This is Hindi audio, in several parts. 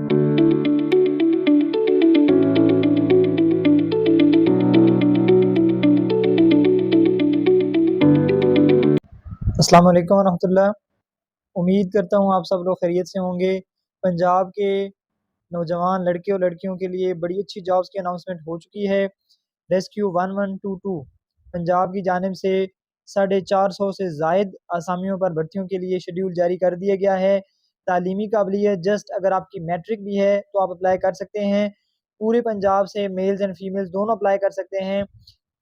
अस्सलाम वालेकुम वरहमतुल्लाह। उम्मीद करता हूँ आप सब लोग खैरियत से होंगे। पंजाब के नौजवान लड़के और लड़कियों के लिए बड़ी अच्छी जॉब्स की अनाउंसमेंट हो चुकी है। रेस्क्यू 1122 पंजाब की जानिब से 450 से ज़ायद आसामियों पर भर्तियों के लिए शेड्यूल जारी कर दिया गया है। तालीमी काबिलियत जस्ट अगर आपकी मैट्रिक भी है तो आप अप्लाई कर सकते हैं। पूरे पंजाब से मेल्स एंड फीमेल्स दोनों अप्लाई कर सकते हैं।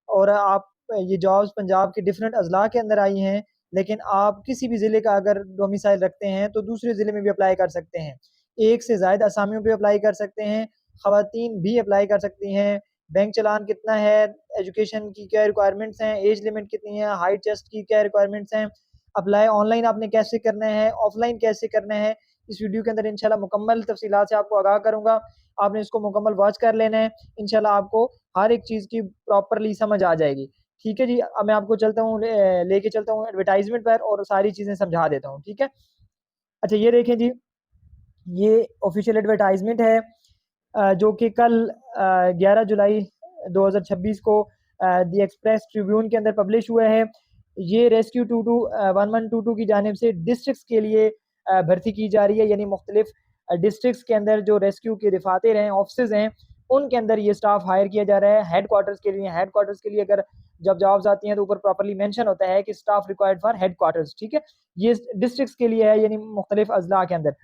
और आप ये जॉब्स पंजाब के डिफरेंट अज़ला के अंदर आई हैं, लेकिन आप किसी भी ज़िले का अगर डोमिसाइल रखते हैं तो दूसरे ज़िले में भी अप्लाई कर सकते हैं। एक से ज़ायद असामियों पे अप्लाई कर सकते हैं, ख़वातीन भी अप्लाई कर सकती हैं। बैंक चालान कितना है, एजुकेशन की क्या रिक्वायरमेंट्स हैं, एज लिमिट कितनी है, हाइट टेस्ट की क्या रिक्वायरमेंट्स हैं, अप्लाई ऑनलाइन आपने कैसे करना है, ऑफलाइन कैसे करना है, इस वीडियो के अंदर इंशाल्लाह मुकम्मल तफसीलात से आपको आगाह करूँगा। आपने इसको मुकम्मल वॉच कर लेना है, इंशाल्लाह आपको हर एक चीज़ की प्रॉपरली समझ आ जाएगी। ठीक है जी, अब मैं आपको चलता हूँ लेके चलता हूँ एडवर्टाइज़मेंट पर और सारी चीज़ें समझा देता हूँ, ठीक है? अच्छा ये देखें जी, ये ऑफ़िशियल एडवर्टाइज़मेंट है जो कि कल 11 जुलाई 2026 को द एक्सप्रेस ट्रिब्यून के अंदर पब्लिश हुआ है। ये रेस्क्यू 1122 की जानिब से डिस्ट्रिक्ट्स के लिए भर्ती की जा रही है, यानी मुख्तलिफ डिस्ट्रिक्ट्स के अंदर जो रेस्क्यू के दफातर हैं, ऑफिसेज़ हैं, उनके अंदर ये स्टाफ हायर किया जा रहा है। हेडक्वार्टर्स के लिए अगर जब जॉब्स आती हैं तो ऊपर प्रॉपर्ली मेंशन होता है कि स्टाफ रिक्वायर्ड फॉर हेडक्वार्टर्स, ठीक है? ये डिस्ट्रिक्ट्स के लिए है, यानी मुख्तलिफ अज़ला के अंदर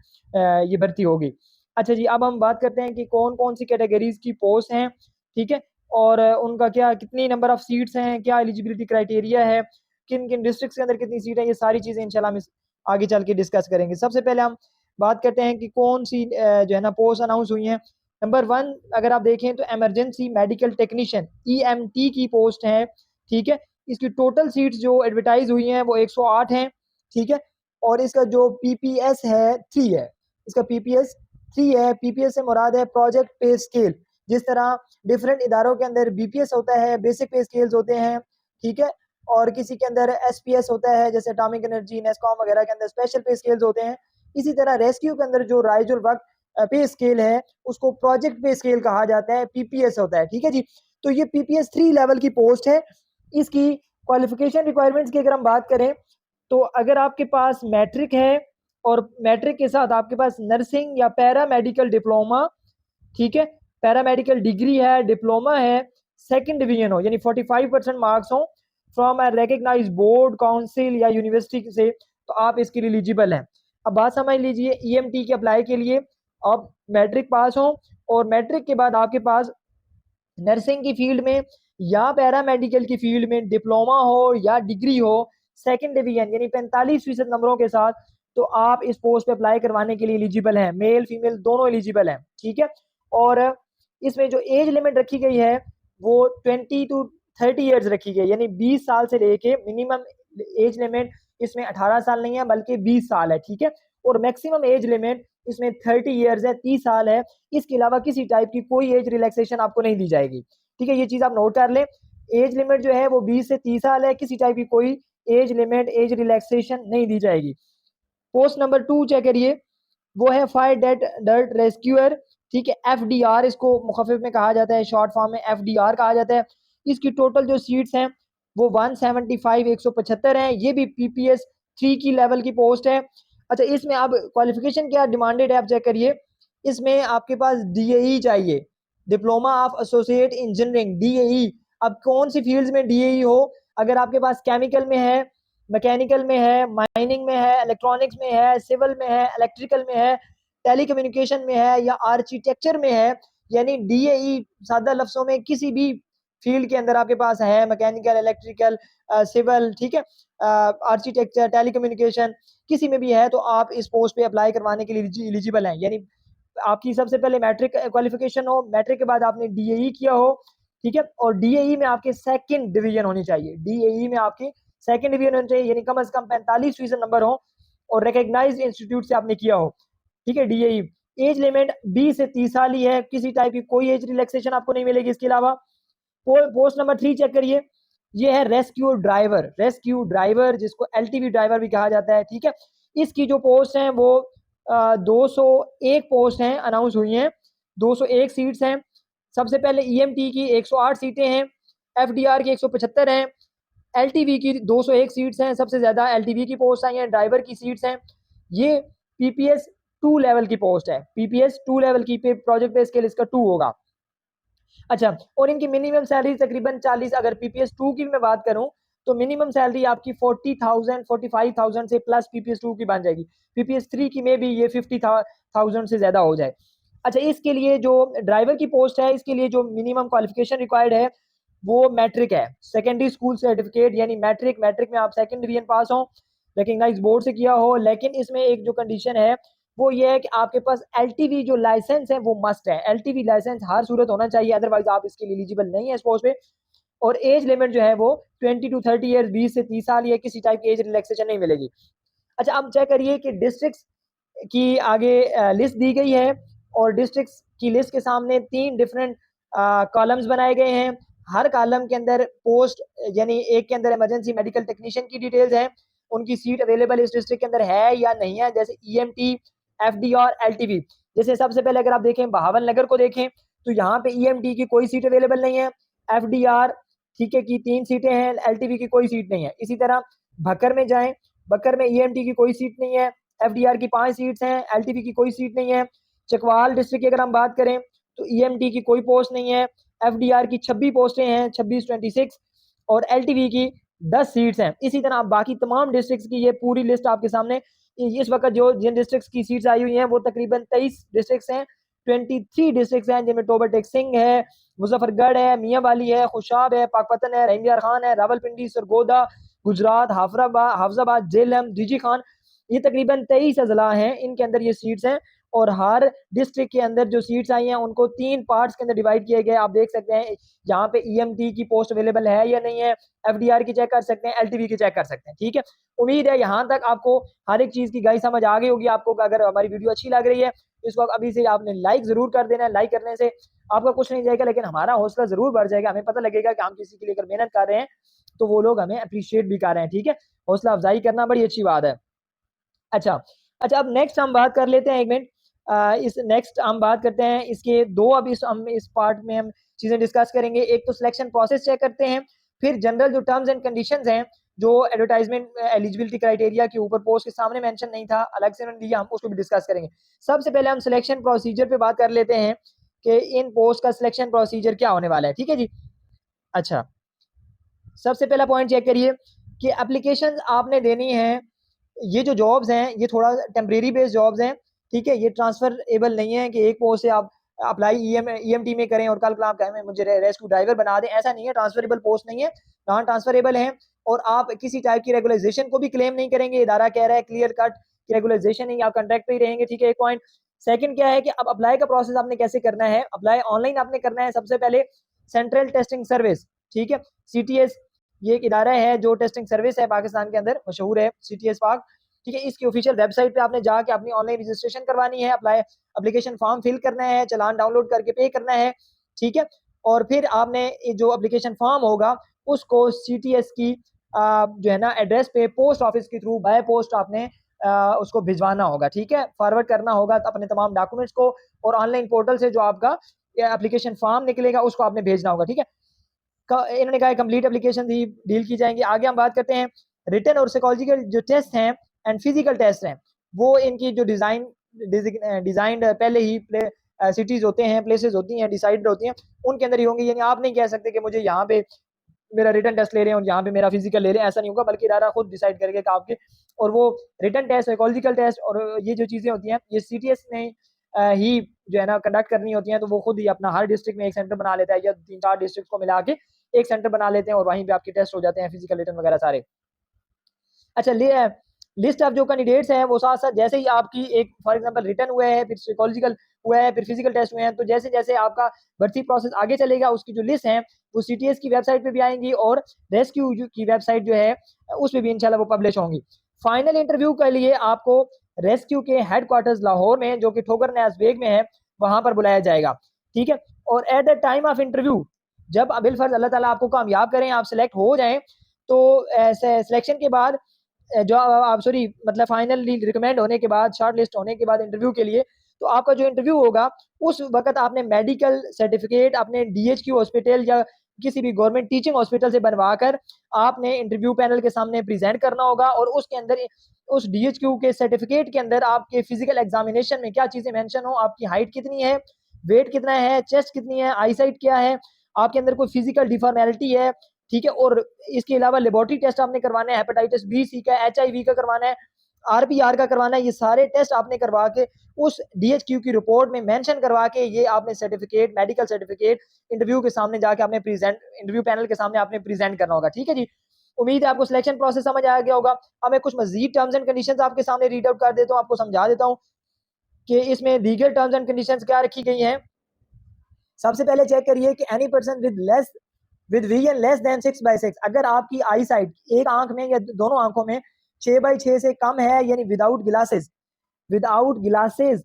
ये भर्ती होगी। अच्छा जी, अब हम बात करते हैं कि कौन-कौन सी कैटेगरीज़ की पोस्ट हैं, ठीक है? और उनका क्या कितनी नंबर ऑफ सीट्स हैं, क्या एलिजिबिलिटी क्राइटेरिया है, किन-किन डिस्ट्रिक्ट्स के अंदर कितनी सीट है, ये सारी चीज़ें इंशाल्लाह हम इस आगे चल के डिस्कस करेंगे। सबसे पहले हम बात करते हैं कि कौन-सी जो है ना पोस्ट अनाउंस हुई हैं। नंबर 1 अगर आप देखें तो इमरजेंसी मेडिकल टेक्नीशियन ईएमटी की पोस्ट है, ठीक है? इसकी टोटल सीट्स जो एडवर्टाइज़ हुई हैं वो 108 हैं, ठीक है? और इसका जो पीपीएस है 3 है। इसका पीपीएस 3 है, पीपीएस से मुराद है प्रोजेक्ट पे स्केल। जिस तरह डिफरेंट इदारों के अंदर बीपीएस होता है, बेसिक पे स्केल्स होते हैं, ठीक है? और किसी के अंदर एसपीएस होता है, जैसे एटॉमिक एनर्जी, नेस्कॉम वगैरह के अंदर स्पेशल पे स्केल्स होते हैं। इसी तरह रेस्क्यू के अंदर जो राइजुल वक़्त पे स्केल है, उसको प्रोजेक्ट पे स्केल कहा जाता है, पीपीएस होता है, ठीक है जी? तो ये पीपीएस 3 लेवल की पोस्ट है। इसकी क्वालिफिकेशन रिक्वायरमेंट्स की अगर हम बात करें, तो अगर आपके पास मैट्रिक है और मैट्रिक के साथ आपके पास नर्सिंग या पैरामेडिकल डिप्लोमा, ठीक है? पैरामेडिकल डिग्री है, डिप्लोमा है, सेकंड डिवीजन हो यानी 45% मार्क्स हो from a recognised board, council या यूनिवर्सिटी से, तो आप इसके लिए एलिजिबल हैं। अब बात समझ लीजिए, ईएमटी के अप्लाई के लिए आप मैट्रिक पास हो और मैट्रिक के बाद आपके पास नर्सिंग की फील्ड में या पैरामेडिकल की फील्ड में डिप्लोमा हो या डिग्री हो, सेकंड डिवीजन यानी 45% नंबरों के साथ, तो आप इस पोस्ट पे अप्लाई करवाने के लिए एलिजिबल हैं। मेल फीमेल दोनों एलिजिबल हैं, ठीक है? और इसमें जो एज लिमिट रखी गई है वो 20 टू 30 इयर्स रखी गई, यानी 20 साल से लेके मिनिमम एज लिमिट इसमें 18 साल नहीं है बल्कि 20 साल है, ठीक है? और मैक्सिमम एज लिमिट इसमें 30 इयर्स है, 30 साल है। इसके अलावा किसी टाइप की कोई एज रिलैक्सेशन आपको नहीं दी जाएगी, ठीक है? ये चीज़ आप नोट कर लें। एज लिमिट जो है वो 20 से 30 साल है, किसी टाइप की कोई एज लिमिट, एज रिलैक्सेशन नहीं दी जाएगी। पोस्ट नंबर 2 चेक करिए, वो है फायर डेट डर्ट रेस्क्यूअर, ठीक है? एफडीआर इसको मुखफ़िफ में कहा जाता है, शॉर्ट फॉर्म में एफडीआर कहा जाता है। इसकी टोटल जो सीट्स हैं वो 175 175 हैं। ये भी पीपीएस 3 की लेवल की पोस्ट है। अच्छा, इसमें अब क्वालिफिकेशन क्या डिमांडेड है आप चेक करिए। इसमें आपके पास डीएई चाहिए, diploma of associate engineering, DAE. अब कौन सी फील्ड्स में डीएई हो, अगर आपके पास केमिकल में है, मैकेनिकल में है, माइनिंग में है, इलेक्ट्रॉनिक्स में है, सिविल में है, इलेक्ट्रिकल में है, टेलीकम्युनिकेशन में है या आर्किटेक्चर में है, यानी डीएई सादा लफ्जों में किसी भी फील्ड के अंदर आपके पास है, मैकेनिकल, इलेक्ट्रिकल, सिविल, ठीक है? आर्किटेक्चर, टेलीकम्युनिकेशन, किसी में भी है तो आप इस पोस्ट पे अप्लाई करवाने के लिए एलिजिबल हैं। यानी आपकी सबसे पहले मैट्रिक क्वालिफिकेशन हो, मैट्रिक के बाद आपने डीएई किया हो, ठीक है? और डीएई में आपके सेकंड डिवीजन होनी चाहिए, डीएई में आपकी सेकंड डिवीजन होनी चाहिए, यानी कम से कम 45% नंबर हो और रिकॉग्नाइज्ड इंस्टीट्यूट से आपने किया हो, ठीक है? डीएई। एज लिमिट 20 से 30 साल ही है, किसी टाइप की कोई एज रिलैक्सेशन आपको नहीं मिलेगी इसके अलावा। पोस्ट नंबर 3 चेक करिए, ये है रेस्क्यू ड्राइवर जिसको एलटीवी ड्राइवर भी कहा जाता है, ठीक है? इसकी जो पोस्ट है वो 201 पोस्ट हैं अनाउंस हुई हैं, 201 सीट्स हैं। सबसे पहले ईएमटी की 108 सीटें हैं, एफडीआर की 175 हैं, एलटीवी की 201 सीट्स हैं, सबसे ज़्यादा एलटीवी की पोस्ट आई हैं, ड्राइवर की सीट्स हैं। ये पीपीएस 2 लेवल की पोस्ट है, पीपीएस 2 लेवल की पे प्रोजेक्ट पे स्केल इसका 2 होगा। अच्छा, और इनकी मिनिमम सैलरी तकरीबन 40, अगर पीपीएस 2 की मैं बात करूं तो मिनिमम सैलरी आपकी 40,000 45,000 से प्लस पीपीएस 2 की बन जाएगी। पीपीएस 3 की में भी ये 50,000 से ज्यादा हो जाए। अच्छा, इसके लिए जो ड्राइवर की पोस्ट है, इसके लिए जो मिनिमम क्वालिफिकेशन रिक्वायर्ड है वो मैट्रिक है, सेकेंडरी स्कूल सर्टिफिकेट यानी मैट्रिक। मैट्रिक में आप सेकेंड डिवीजन पास हो, रिकग्नाइज बोर्ड से किया हो। लेकिन इसमें एक जो कंडीशन है वो ये है कि आपके पास एलटीवी जो लाइसेंस है वो मस्ट है, एलटीवी लाइसेंस हर सूरत होना चाहिए, अदरवाइज आप इसके लिए एलिजिबल नहीं है इस पोस्ट पे। और एज लिमिट जो है वो 20 to 30 ईयर्स, 20 से 30 साल, ये किसी टाइप की एज रिलैक्सेशन नहीं मिलेगी। अच्छा, अब चेक करिए कि डिस्ट्रिक्ट्स की आगे लिस्ट दी गई है और डिस्ट्रिक्ट्स की लिस्ट के सामने 3 डिफरेंट कॉलम्स बनाए गए हैं। हर कॉलम के अंदर पोस्ट, यानी एक के अंदर इमरजेंसी मेडिकल टेक्नीशियन की डिटेल्स हैं, उनकी सीट अवेलेबल इस डिस्ट्रिक्ट के अंदर है या नहीं है, जैसे ईएमटी, एफडी और एलटीवी। जैसे सबसे पहले अगर आप देखें बहावल नगर को देखें तो यहाँ पे ईएमटी की कोई सीट अवेलेबल नहीं है, एफडीआर ठीक है की 3 सीटें हैं, एलटीवी की कोई सीट नहीं है। इसी तरह भक्कर में जाएं, भक्कर में ईएमटी की कोई सीट नहीं है, एफडीआर की 5 सीट्स हैं, एलटीवी की कोई सीट नहीं है। चकवाल डिस्ट्रिक्ट की अगर हम बात करें तो ईएमटी की कोई पोस्ट नहीं है, एफडीआर की 26 पोस्टें हैं, 26 और एलटीवी की 10 सीट्स हैं। इसी तरह आप बाकी तमाम डिस्ट्रिक्ट्स की ये पूरी लिस्ट आपके सामने इस वक्त जो जिन डिस्ट्रिक्ट्स की सीट्स आई हुई हैं वो तकरीबन 23 डिस्ट्रिक्ट्स हैं, 23 डिस्ट्रिक्ट्स हैं, जिनमें टोबर टेक सिंह है, मुजफ्फरगढ़ है, मियाँ वाली है, खुशाब है, पाकपतन है, रहीम यार खान है, रावलपिंडी, सरगोदा, गुजरात, हाफजाबाद, जेलम, डीजी खान। ये तकरीबन 23 अजला हैं, इनके अंदर ये सीट्स हैं। और हर डिस्ट्रिक्ट के अंदर जो सीट्स आई हैं उनको 3 पार्ट्स के अंदर डिवाइड किए गए। आप देख सकते हैं यहाँ पे ईएमटी की पोस्ट अवेलेबल है या नहीं है, एफडीआर की चेक कर सकते हैं, एलटीवी की चेक कर सकते हैं। ठीक है, उम्मीद है यहाँ तक आपको हर एक चीज की गाइड समझ आ गई होगी। आपको अगर हमारी वीडियो अच्छी लग रही है तो इसको अभी से आपने लाइक जरूर कर देना है। लाइक करने से आपका कुछ नहीं जाएगा, लेकिन हमारा हौसला जरूर बढ़ जाएगा। हमें पता लगेगा कि हम किसी के लिए अगर मेहनत कर रहे हैं तो वो लोग हमें अप्रिशिएट भी कर रहे हैं। ठीक है, हौसला अफजाई करना बड़ी अच्छी बात है। अच्छा अच्छा, अब नेक्स्ट हम बात कर लेते हैं, एक मिनट, इस नेक्स्ट हम बात करते हैं इसके दो, अब हम इस पार्ट में हम चीजें डिस्कस करेंगे। एक तो सिलेक्शन प्रोसेस चेक करते हैं, फिर जनरल जो टर्म्स एंड कंडीशंस हैं जो एडवर्टाइजमेंट एलिजिबिलिटी क्राइटेरिया के ऊपर पोस्ट के सामने मेंशन नहीं था, अलग से उन्होंने दिया, हम उसको भी डिस्कस करेंगे। सबसे पहले हम सिलेक्शन प्रोसीजर पे बात कर लेते हैं कि इन पोस्ट का सिलेक्शन प्रोसीजर क्या होने वाला है। ठीक है जी। अच्छा, सबसे पहला पॉइंट चेक करिए कि एप्लीकेशन आपने देनी है। ये जो जॉब्स हैं ये थोड़ा टेम्परेरी बेस्ड जॉब्स हैं। ठीक है, ये ट्रांसफरेबल नहीं है कि एक पोस्ट से आप अप्लाई ईएमटी में करें और कल को आप कहें मुझे रेस्क्यू ड्राइवर बना दें, ऐसा नहीं है। ट्रांसफरेबल पोस्ट नहीं है, नॉन ट्रांसफरेबल है। और आप किसी टाइप की रेगुलाइजेशन को भी क्लेम नहीं करेंगे, इदारा कह रहा है क्लियर कट कि रेगुलाइजेशन नहीं, आप कॉन्ट्रैक्ट पे ही रहेंगे। ठीक है, एक पॉइंट। सेकंड क्या है कि अब अप्लाई का प्रोसेस आपने कैसे करना है, अप्लाई ऑनलाइन आपने करना है। सबसे पहले सेंट्रल टेस्टिंग सर्विस, ठीक है, सीटीएस, ये एक इदारा है जो टेस्टिंग सर्विस है पाकिस्तान के अंदर, मशहूर है सीटीएस पाक। ठीक है, इसकी ऑफिशियल वेबसाइट पे आपने जाके अपनी ऑनलाइन रजिस्ट्रेशन करवानी है, अप्लाई एप्लीकेशन फॉर्म फिल करना है, चालान डाउनलोड करके पे करना है। ठीक है, और फिर आपने जो एप्लीकेशन फॉर्म होगा उसको सीटीएस की जो है ना एड्रेस पे पोस्ट ऑफिस के थ्रू बाय पोस्ट आपने उसको भिजवाना होगा। ठीक है, फॉरवर्ड करना होगा अपने तमाम डॉक्यूमेंट्स को, और ऑनलाइन पोर्टल से जो आपका एप्लीकेशन फॉर्म निकलेगा उसको आपने भेजना होगा। ठीक है, इन्होंने कहा कंप्लीट एप्लीकेशन ही डील की जाएंगी। आगे हम बात करते हैं रिटन और साइकोलॉजिकल जो टेस्ट हैं एंड फिजिकल टेस्ट हैं, वो इनकी जो डिजाइंड पहले ही सिटीज होते हैं, प्लेसेस होती हैं, डिसाइडेड होती हैं, उनके अंदर ही होंगे। यानी आप नहीं कह सकते कि मुझे यहाँ पे मेरा रिटन टेस्ट ले रहे हैं और यहाँ पे मेरा फिजिकल ले रहे हैं, ऐसा नहीं होगा, बल्कि इदारा खुद डिसाइड करेगा आपके। और वो रिटन टेस्ट, साइकोलॉजिकल टेस्ट और ये जो चीजें होती हैं ये सीटीएस ने ही जो है ना कंडक्ट करनी होती हैं। तो वो खुद ही अपना हर डिस्ट्रिक्ट में एक सेंटर बना लेता है, या 3-4 डिस्ट्रिक्ट को मिला के एक सेंटर बना लेते हैं और वहीं पे आपके टेस्ट हो जाते हैं, फिजिकल रिटन वगैरह सारे। अच्छा, लिस्ट ऑफ जो कैंडिडेट्स हैं वो साथ साथ जैसे ही आपकी एक फॉर एग्जांपल रिटन हुआ है, फिर साइकोलॉजिकल हुआ है, फिर फिजिकल टेस्ट हुए हैं, तो जैसे जैसे आपका भर्ती प्रोसेस आगे चलेगा उसकी जो लिस्ट है वो सीटीएस की वेबसाइट पे भी आएंगी और रेस्क्यू की वेबसाइट जो है उस पर भी इंशाल्लाह वो पब्लिश होंगी। फाइनल इंटरव्यू के लिए आपको रेस्क्यू के हेडक्वार्टर्स लाहौर में, जो कि ठोकर न्याज बेग में है, वहां पर बुलाया जाएगा। ठीक है, और at the time of interview, जब बिलफर्ज अल्लाह ताला आपको कामयाब करें, आप सिलेक्ट हो जाएं, तो सिलेक्शन के बाद जो आप सॉरी मतलब फाइनली रिकमेंड होने के बाद, शॉर्ट लिस्ट होने के बाद इंटरव्यू के लिए, तो आपका जो इंटरव्यू होगा उस वक़्त आपने मेडिकल सर्टिफ़िकेट अपने डीएचक्यू हॉस्पिटल या किसी भी गवर्नमेंट टीचिंग हॉस्पिटल से बनवाकर आपने इंटरव्यू पैनल के सामने प्रेज़ेंट करना होगा और उसके अंदर उस डीएचक्यू के सर्टिफ़िकेट के अंदर आपके फिज़िकल एग्ज़ामिनेशन में क्या चीज़ें मेंशन हो, आपकी हाइट कितनी है, वेट कितना है, चेस्ट कितनी है, आईसाइट क्या है, आपके अंदर कोई फिज़िकल डिफ़ॉर्मेलिटी है, ठीक है? और इसके अलावा लेबोरेटरी टेस्ट आपने करवाने हैं, हेपेटाइटिस बी, सी का, एचआईवी का करवाना है, आरपीआर का करवाना है, ये सारे टेस्ट आपने करवा के उस डीएचक्यू की रिपोर्ट में मेंशन करवा के ये आपने सर्टिफिकेट, मेडिकल सर्टिफिकेट इंटरव्यू के सामने जाके आपने प्रेजेंट इंटरव्यू पैनल के सामने आपने प्रेजेंट करना होगा। ठीक है जी। उम्मीद है आपको सिलेक्शन प्रोसेस समझ आ गया होगा। अब मैं कुछ मजीद टर्म्स एंड कंडीशंस आपके सामने रीड आउट कर देता हूँ, आपको समझा देता हूँ कि इसमें लीगल टर्म्स एंड कंडीशंस क्या रखी गई हैं। सबसे पहले चेक करिए कि any person with vision less than 6/6, अगर आपकी आई साइट एक आंख में या दोनों आंखों में 6/6 से कम है, यानी विदाउट ग्लासेस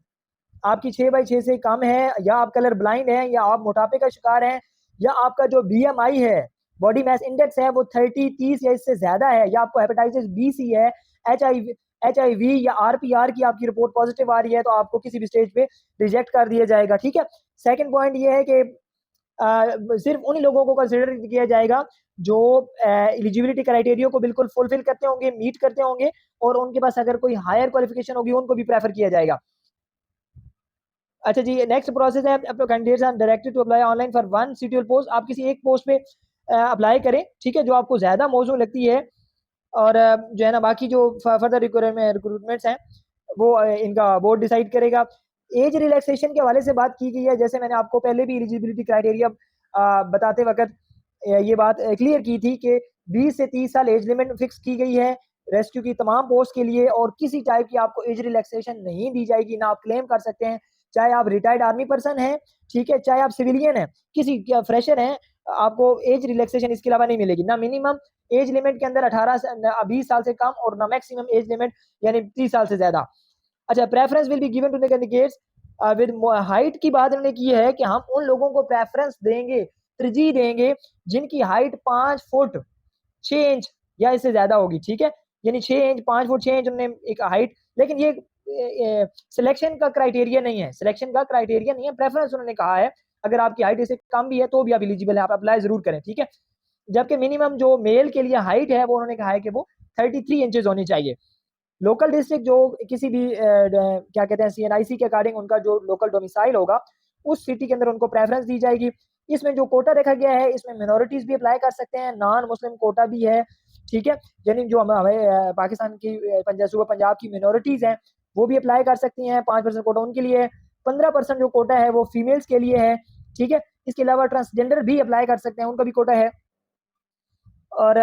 आपकी 6/6 से कम है, या आप कलर ब्लाइंड हैं, या आप मोटापे का शिकार हैं, या आपका जो बीएमआई है, बॉडी मास इंडेक्स है, वो 30 या इससे ज्यादा है, या आपको हेपेटाइटिस बी सी है, एच आई वी या आरपीआर की आपकी रिपोर्ट पॉजिटिव आ रही है, तो आपको किसी भी स्टेज पे रिजेक्ट कर दिया जाएगा। ठीक है। सेकंड पॉइंट ये है कि सिर्फ उन लोगों को कंसिडर किया जाएगा जो एलिजिबिलिटी क्राइटेरिया को बिल्कुल फुलफिल करते होंगे, मीट करते होंगे, और उनके पास अगर कोई हायर क्वालिफिकेशन होगी उनको भी प्रेफर किया जाएगा। अच्छा जी, नेक्स्ट प्रोसेस है, candidates are directed to apply online for one suitable post. आप किसी एक पोस्ट पे अप्लाई करें, ठीक है, जो आपको ज्यादा मौजू लगती है, और जो है ना बाकी जो फर्दर रिक्रूटमेंट्स हैं वो इनका बोर्ड डिसाइड करेगा। एज रिलैक्सेशन के हवाले से बात की गई है, जैसे मैंने आपको पहले भी एलिजिबिलिटी क्राइटेरिया बताते वक्त ये बात क्लियर की थी कि 20 से 30 साल एज लिमिट फिक्स की गई है रेस्क्यू की तमाम पोस्ट के लिए, और किसी टाइप की आपको एज रिलैक्सेशन नहीं दी जाएगी, ना आप क्लेम कर सकते हैं, चाहे आप रिटायर्ड आर्मी पर्सन हैं, ठीक है, चाहे आप सिविलियन हैं, किसी फ्रेशर हैं, आपको एज रिलैक्सेशन इसके अलावा नहीं मिलेगी। ना मिनिमम एज लिमिट के अंदर 20 साल से कम, और ना मैक्सिमम एज लिमिट यानी 30 साल से ज्यादा। अच्छा, preference will be given to the candidates with height की बात इन्होंने की है कि हम उन लोगों को प्रेफरेंस देंगे, तरजीह देंगे जिनकी हाइट 5 फुट 6 इंच या इससे ज्यादा होगी। ठीक है, यानी 6 इंच 5 फुट 6 इंच उन्होंने एक हाइट, लेकिन ये सिलेक्शन का क्राइटेरिया नहीं है, प्रेफरेंस उन्होंने कहा है। अगर आपकी हाइट इससे कम भी है तो भी आप एलिजिबल है, आप अप्लाई जरूर करें। ठीक है, जबकि मिनिमम जो मेल के लिए हाइट है वो उन्होंने कहा है कि वो 33 इंचेस होनी चाहिए। लोकल डिस्ट्रिक्ट जो किसी भी क्या कहते हैं सीएनआईसी के अकॉर्डिंग उनका जो लोकल डोमिसाइल होगा उस सिटी के अंदर उनको प्रेफरेंस दी जाएगी। इसमें जो कोटा रखा गया है इसमें मिनोरिटीज भी अप्लाई कर सकते हैं, नॉन मुस्लिम कोटा भी है। ठीक है, यानी जो हमें पाकिस्तान की सूबा पंजाब की मिनोरिटीज हैं वो भी अप्लाई कर सकती हैं। 5% कोटा उनके लिए है, 15% जो कोटा है वो फीमेल्स के लिए है। ठीक है, इसके अलावा ट्रांसजेंडर भी अप्लाई कर सकते हैं, उनका भी कोटा है। और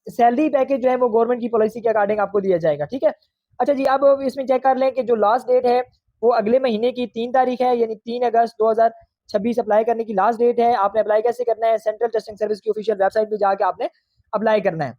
सैलरी पैकेज जो है वो गवर्नमेंट की पॉलिसी के अकॉर्डिंग आपको दिया जाएगा। ठीक है। अच्छा जी, अब इसमें चेक कर लें कि जो लास्ट डेट है वो अगले महीने की 3 तारीख है, यानी 3 अगस्त 2026 अप्लाई करने की लास्ट डेट है। आपने अप्लाई कैसे करना है, सेंट्रल टेस्टिंग सर्विस की ऑफिशियल वेबसाइट पे जाके आपने अप्लाई करना है।